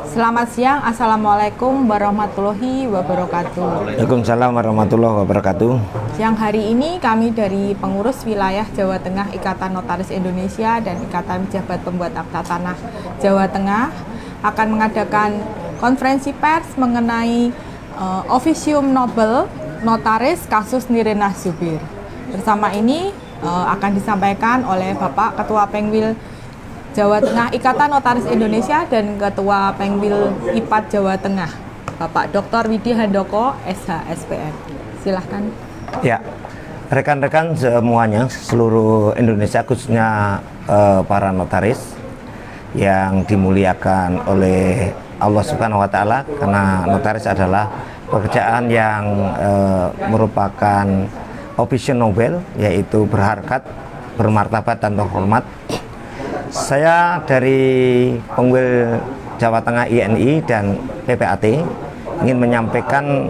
Selamat siang, Assalamualaikum warahmatullahi wabarakatuh. Waalaikumsalam warahmatullahi wabarakatuh. Siang hari ini kami dari pengurus wilayah Jawa Tengah Ikatan Notaris Indonesia dan Ikatan Pejabat Pembuat Akta Tanah Jawa Tengah akan mengadakan konferensi pers mengenai Officium Nobel Notaris kasus Nirina Zubir. Bersama ini akan disampaikan oleh Bapak Ketua Pengwil Jawa Tengah Ikatan Notaris Indonesia dan Ketua Pengwil IPAT Jawa Tengah, Bapak Dr. Widi Handoko, SH, SPN. Silahkan. Ya, rekan-rekan semuanya, seluruh Indonesia, khususnya para notaris yang dimuliakan oleh Allah Subhanahu wa Ta'ala, karena notaris adalah pekerjaan yang merupakan Officium Nobel, yaitu berharkat, bermartabat, dan terhormat. Saya dari Pengwil Jawa Tengah INI dan PPAT ingin menyampaikan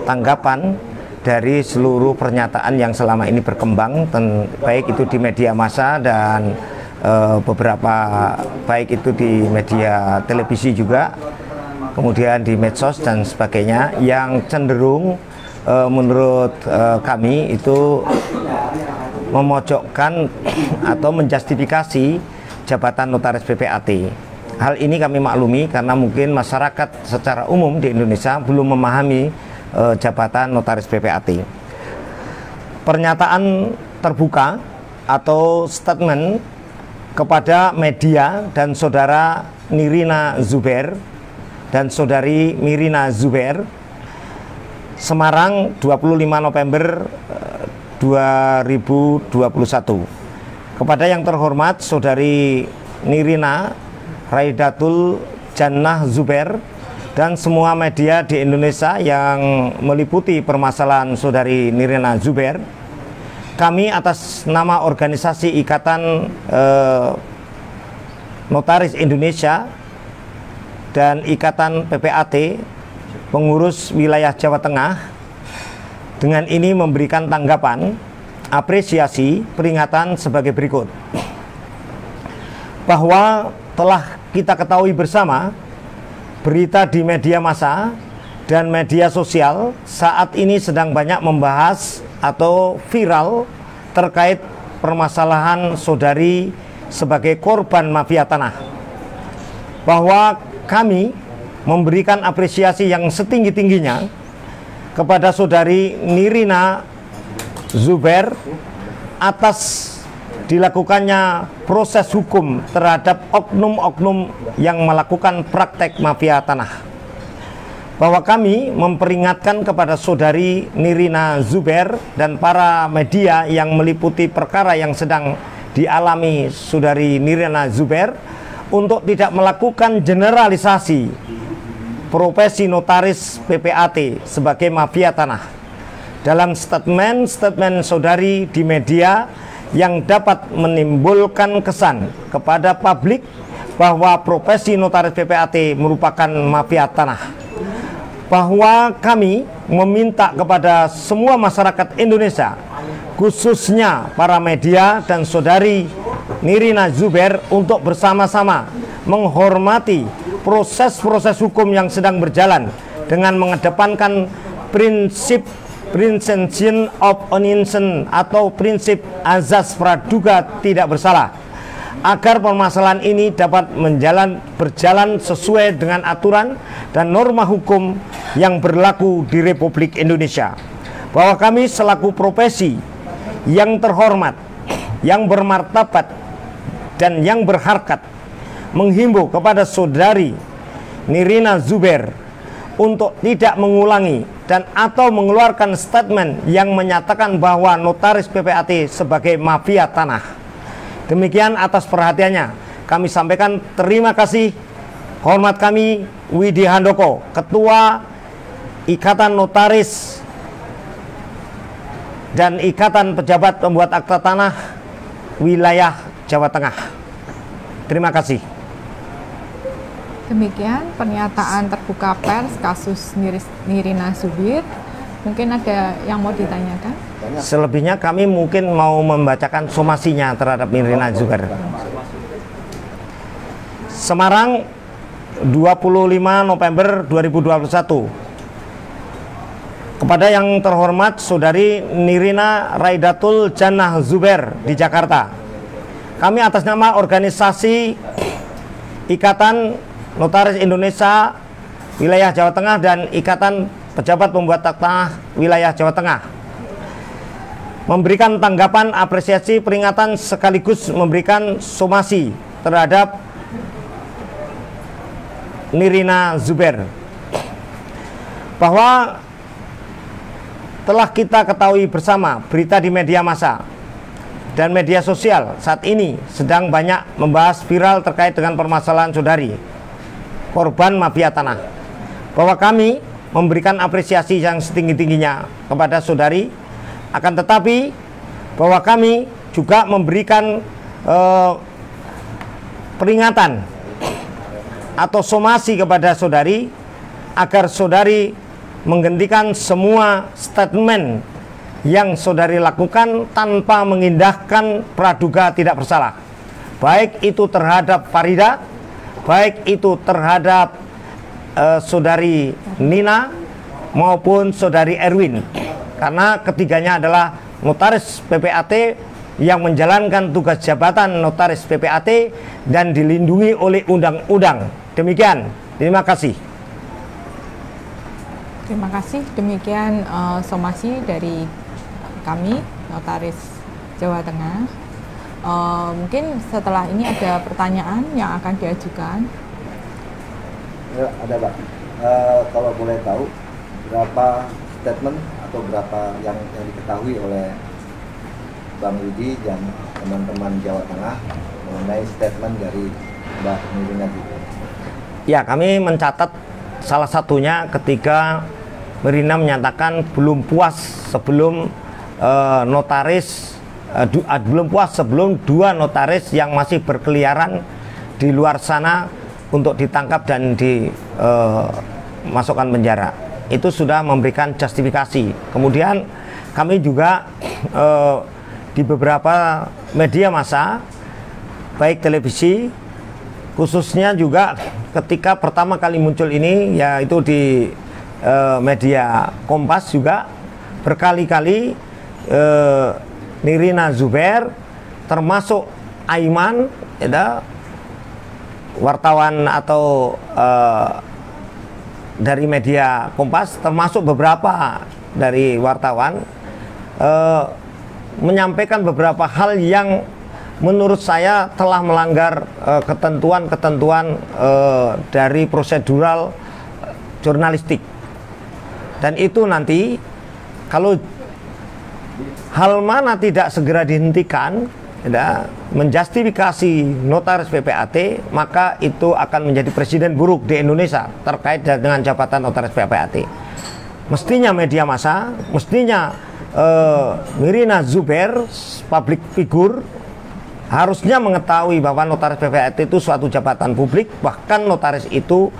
tanggapan dari seluruh pernyataan yang selama ini berkembang, baik itu di media massa dan beberapa, baik itu di media televisi juga, kemudian di medsos dan sebagainya, yang cenderung menurut kami itu memojokkan atau menjustifikasi jabatan notaris PPAT. Hal ini kami maklumi karena mungkin masyarakat secara umum di Indonesia belum memahami jabatan notaris PPAT. Pernyataan terbuka atau statement kepada media dan saudara Nirina Zubir dan saudari Mirina Zubir, Semarang, 25 November 2021. Kepada yang terhormat Saudari Nirina Raidatul Jannah Zubir dan semua media di Indonesia yang meliputi permasalahan Saudari Nirina Zubir, kami atas nama organisasi Ikatan Notaris Indonesia dan Ikatan PPAT Pengurus Wilayah Jawa Tengah dengan ini memberikan tanggapan, apresiasi, peringatan sebagai berikut. Bahwa telah kita ketahui bersama, berita di media massa dan media sosial saat ini sedang banyak membahas atau viral terkait permasalahan saudari sebagai korban mafia tanah. Bahwa kami memberikan apresiasi yang setinggi-tingginya kepada saudari Nirina Zubir atas dilakukannya proses hukum terhadap oknum-oknum yang melakukan praktek mafia tanah. Bahwa kami memperingatkan kepada saudari Nirina Zubir dan para media yang meliputi perkara yang sedang dialami saudari Nirina Zubir untuk tidak melakukan generalisasi profesi notaris PPAT sebagai mafia tanah dalam statement saudari di media yang dapat menimbulkan kesan kepada publik bahwa profesi notaris PPAT merupakan mafia tanah. Bahwa kami meminta kepada semua masyarakat Indonesia, khususnya para media dan saudari Nirina Zubir, untuk bersama-sama menghormati proses-proses hukum yang sedang berjalan dengan mengedepankan prinsip presumption of innocence atau prinsip azas praduga tidak bersalah, agar permasalahan ini dapat berjalan sesuai dengan aturan dan norma hukum yang berlaku di Republik Indonesia. Bahwa kami selaku profesi yang terhormat, yang bermartabat, dan yang berharkat menghimbau kepada saudari Nirina Zubir untuk tidak mengulangi dan atau mengeluarkan statement yang menyatakan bahwa notaris PPAT sebagai mafia tanah. Demikian atas perhatiannya. Kami sampaikan terima kasih. Hormat kami Widi Handoko, Ketua Ikatan Notaris dan Ikatan Pejabat Pembuat Akta Tanah Wilayah Jawa Tengah. Terima kasih. Demikian pernyataan terbuka pers kasus Nirina Zubir. Mungkin ada yang mau ditanyakan? Selebihnya kami mungkin mau membacakan somasinya terhadap Nirina Zubir. Semarang, 25 November 2021. Kepada yang terhormat Saudari Nirina Raidatul Jannah Zubair di Jakarta, kami atas nama organisasi Ikatan Notaris Indonesia Wilayah Jawa Tengah dan Ikatan Pejabat Pembuat Akta Wilayah Jawa Tengah memberikan tanggapan apresiasi peringatan sekaligus memberikan somasi terhadap Nirina Zubair, bahwa telah kita ketahui bersama berita di media massa dan media sosial saat ini sedang banyak membahas viral terkait dengan permasalahan saudari korban mafia tanah, bahwa kami memberikan apresiasi yang setinggi-tingginya kepada saudari. Akan tetapi bahwa kami juga memberikan peringatan atau somasi kepada saudari agar saudari menghentikan semua statement yang saudari lakukan tanpa mengindahkan praduga tidak bersalah, baik itu terhadap Farida, baik itu terhadap saudari Nina maupun saudari Erwin, karena ketiganya adalah notaris PPAT yang menjalankan tugas jabatan notaris PPAT dan dilindungi oleh undang-undang. Demikian, terima kasih. Terima kasih. Demikian somasi dari kami, Notaris Jawa Tengah. Mungkin setelah ini ada pertanyaan yang akan diajukan. Ya, ada Pak. Kalau boleh tahu berapa statement atau berapa yang diketahui oleh Bang Widi dan teman-teman Jawa Tengah mengenai statement dari Mbak Nirina Zubair? Ya, kami mencatat salah satunya ketika Nirina menyatakan belum puas sebelum belum puas sebelum dua notaris yang masih berkeliaran di luar sana untuk ditangkap dan dimasukkan penjara. Itu sudah memberikan justifikasi. Kemudian kami juga di beberapa media massa, baik televisi, khususnya juga ketika pertama kali muncul ini, yaitu di media Kompas juga, berkali-kali Nirina Zubair termasuk Aiman, ya, wartawan atau dari media Kompas, termasuk beberapa dari wartawan menyampaikan beberapa hal yang menurut saya telah melanggar ketentuan-ketentuan dari prosedural jurnalistik. Dan itu nanti kalau hal mana tidak segera dihentikan, ya, menjustifikasi notaris PPAT, maka itu akan menjadi presiden buruk di Indonesia terkait dengan jabatan notaris PPAT. Mestinya media massa, mestinya Nirina Zubair, public figure, harusnya mengetahui bahwa notaris PPAT itu suatu jabatan publik, bahkan notaris itu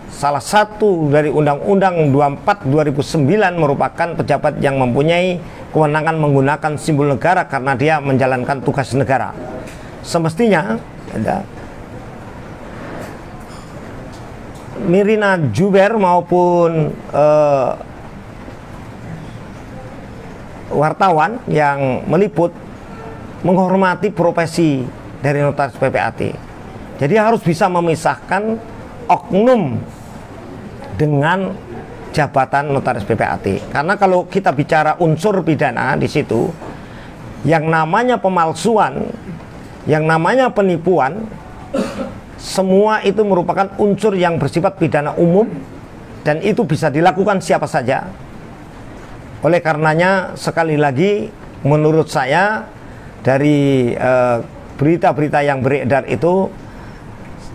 salah satu dari Undang-Undang 24 2009 merupakan pejabat yang mempunyai kewenangan menggunakan simbol negara karena dia menjalankan tugas negara. Semestinya Nirina Zubair maupun wartawan yang meliput menghormati profesi dari notaris PPAT. Jadi harus bisa memisahkan oknum dengan jabatan notaris PPAT. Karena kalau kita bicara unsur pidana di situ, yang namanya pemalsuan, yang namanya penipuan, semua itu merupakan unsur yang bersifat pidana umum dan itu bisa dilakukan siapa saja. Oleh karenanya, sekali lagi menurut saya dari berita-berita yang beredar itu,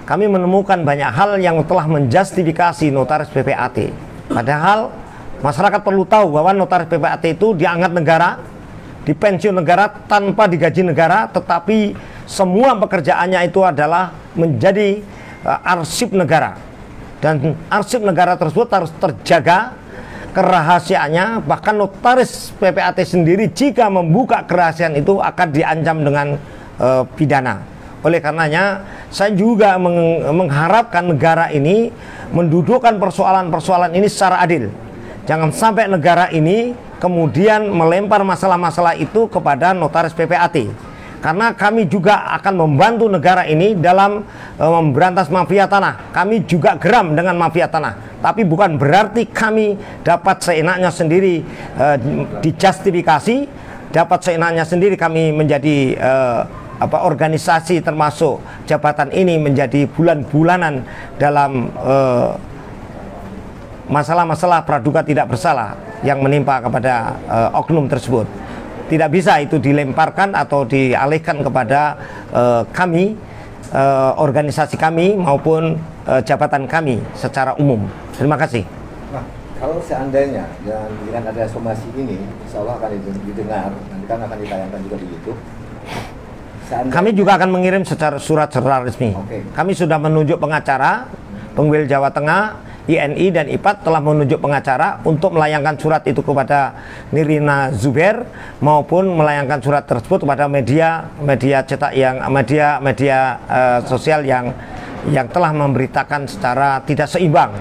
kami menemukan banyak hal yang telah menjustifikasi notaris PPAT. Padahal masyarakat perlu tahu bahwa notaris PPAT itu diangkat negara, dipensiun negara tanpa digaji negara, tetapi semua pekerjaannya itu adalah menjadi arsip negara. Dan arsip negara tersebut harus terjaga kerahasiaannya. Bahkan notaris PPAT sendiri jika membuka kerahasiaan itu akan diancam dengan pidana. Oleh karenanya saya juga mengharapkan negara ini mendudukkan persoalan-persoalan ini secara adil. Jangan sampai negara ini kemudian melempar masalah-masalah itu kepada notaris PPAT. Karena kami juga akan membantu negara ini dalam memberantas mafia tanah. Kami juga geram dengan mafia tanah. Tapi bukan berarti kami dapat seenaknya sendiri dijustifikasi, dapat seenaknya sendiri kami menjadi organisasi termasuk jabatan ini menjadi bulan-bulanan dalam masalah-masalah praduga tidak bersalah yang menimpa kepada oknum tersebut. Tidak bisa itu dilemparkan atau dialihkan kepada kami, organisasi kami maupun jabatan kami secara umum. Terima kasih. Nah, kalau seandainya dengan ada somasi ini, insya Allah akan didengar, nanti kan akan ditayangkan juga di YouTube. Kami juga akan mengirim surat secara resmi. Kami sudah menunjuk pengacara, Pengwil Jawa Tengah, INI dan IPAT telah menunjuk pengacara untuk melayangkan surat itu kepada Nirina Zubair maupun melayangkan surat tersebut kepada media cetak media sosial yang telah memberitakan secara tidak seimbang.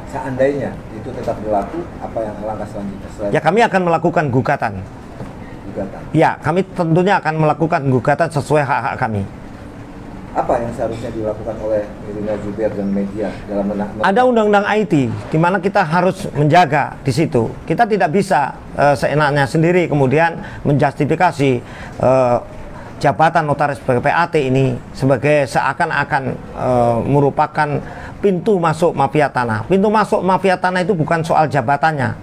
Seandainya itu tetap berlaku, apa yang langkah selanjutnya? Ya, kami akan melakukan gugatan. Ya, kami tentunya akan melakukan gugatan sesuai hak-hak kami. Apa yang seharusnya dilakukan oleh Nirina Zubair dan media dalam ada undang-undang IT di mana kita harus menjaga di situ. Kita tidak bisa seenaknya sendiri kemudian menjustifikasi jabatan notaris PPAT ini sebagai seakan-akan merupakan pintu masuk mafia tanah. Pintu masuk mafia tanah itu bukan soal jabatannya.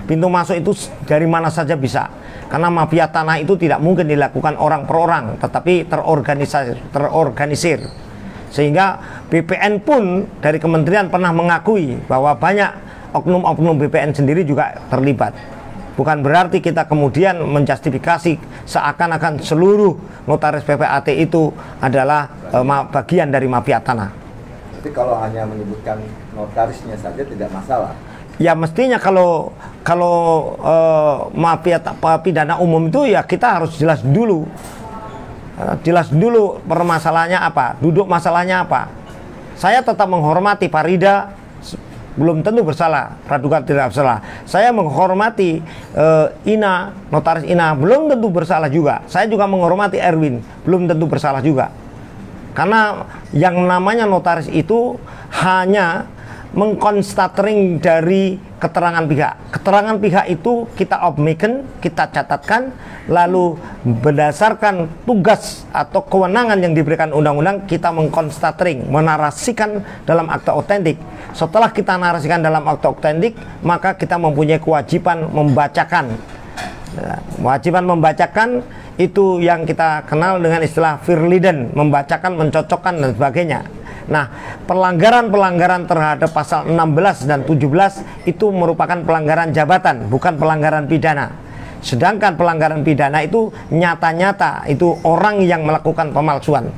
Pintu masuk itu dari mana saja bisa. Karena mafia tanah itu tidak mungkin dilakukan orang per orang, tetapi terorganisir. Sehingga BPN pun dari kementerian pernah mengakui bahwa banyak oknum-oknum BPN sendiri juga terlibat. Bukan berarti kita kemudian menjustifikasi seakan-akan seluruh notaris PPAT itu adalah bagian dari mafia tanah. Tapi kalau hanya menyebutkan notarisnya saja tidak masalah. Ya mestinya kalau mafia pidana umum itu ya kita harus jelas dulu permasalahannya apa, duduk masalahnya apa. Saya tetap menghormati Farida belum tentu bersalah, praduga tidak bersalah. Saya menghormati Ina, notaris Ina belum tentu bersalah juga. Saya juga menghormati Erwin belum tentu bersalah juga. Karena yang namanya notaris itu hanya mengkonstatering dari keterangan pihak. Keterangan pihak itu kita obmeken, kita catatkan, lalu berdasarkan tugas atau kewenangan yang diberikan undang-undang kita mengkonstatering, menarasikan dalam akta otentik. Setelah kita narasikan dalam akta otentik, maka kita mempunyai kewajiban membacakan. Kewajiban membacakan itu yang kita kenal dengan istilah firliden, membacakan, mencocokkan dan sebagainya. Nah, pelanggaran-pelanggaran terhadap pasal 16 dan 17 itu merupakan pelanggaran jabatan, bukan pelanggaran pidana. Sedangkan pelanggaran pidana itu nyata-nyata itu orang yang melakukan pemalsuan.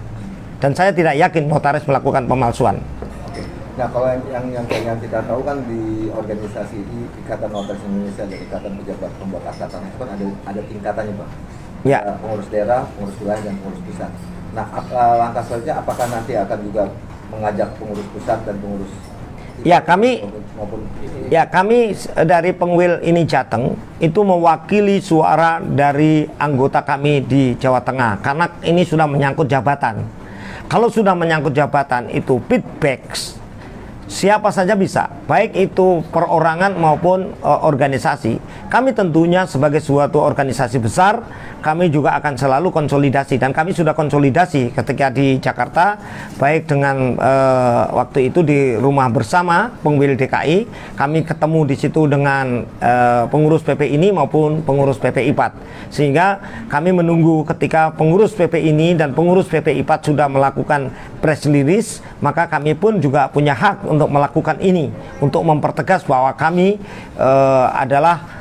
Dan saya tidak yakin notaris melakukan pemalsuan. Oke. Nah, kalau yang kita tahu kan di organisasi Ikatan Notaris Indonesia dan Ikatan Pejabat Pembuat Akta Tanah itu kan ada tingkatannya, Pak. Ya. Pengurus daerah, pengurus wilayah, dan pengurus pusat. Nah, langkah selanjutnya apakah nanti akan juga mengajak pengurus pusat dan pengurus kami dari Pengwil ini Jateng itu mewakili suara dari anggota kami di Jawa Tengah karena ini sudah menyangkut jabatan. Kalau sudah menyangkut jabatan itu feedback siapa saja bisa, baik itu perorangan maupun organisasi. Kami tentunya sebagai suatu organisasi besar, kami juga akan selalu konsolidasi dan kami sudah konsolidasi ketika di Jakarta, baik dengan waktu itu di rumah bersama Pengwil DKI, kami ketemu di situ dengan pengurus PP ini maupun pengurus PP IPAT, sehingga kami menunggu ketika pengurus PP ini dan pengurus PP IPAT sudah melakukan press release, maka kami pun juga punya hak untuk melakukan ini, untuk mempertegas bahwa kami adalah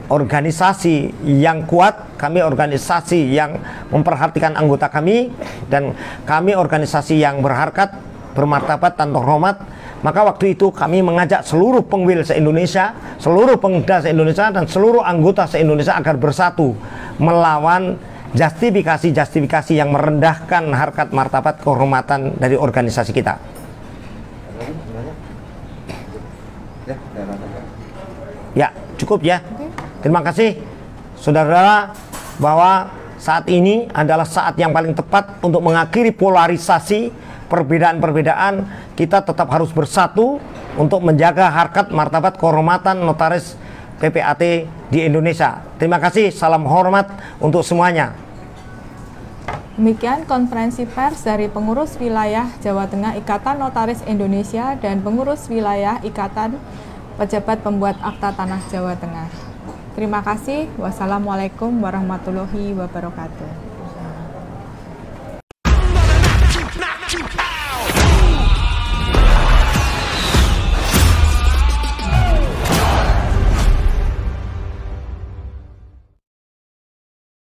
organisasi yang kuat, kami organisasi yang memperhatikan anggota kami, dan kami organisasi yang berharkat, bermartabat dan terhormat. Maka waktu itu kami mengajak seluruh pengwil se-Indonesia, seluruh pengda se-Indonesia dan seluruh anggota se-Indonesia agar bersatu melawan justifikasi yang merendahkan harkat martabat kehormatan dari organisasi kita. Ya, cukup ya. Terima kasih saudara, bahwa saat ini adalah saat yang paling tepat untuk mengakhiri polarisasi perbedaan-perbedaan. Kita tetap harus bersatu untuk menjaga harkat martabat kehormatan notaris PPAT di Indonesia. Terima kasih, salam hormat untuk semuanya. Demikian konferensi pers dari pengurus wilayah Jawa Tengah Ikatan Notaris Indonesia dan pengurus wilayah Ikatan Pejabat Pembuat Akta Tanah Jawa Tengah. Terima kasih. Wassalamualaikum warahmatullahi wabarakatuh.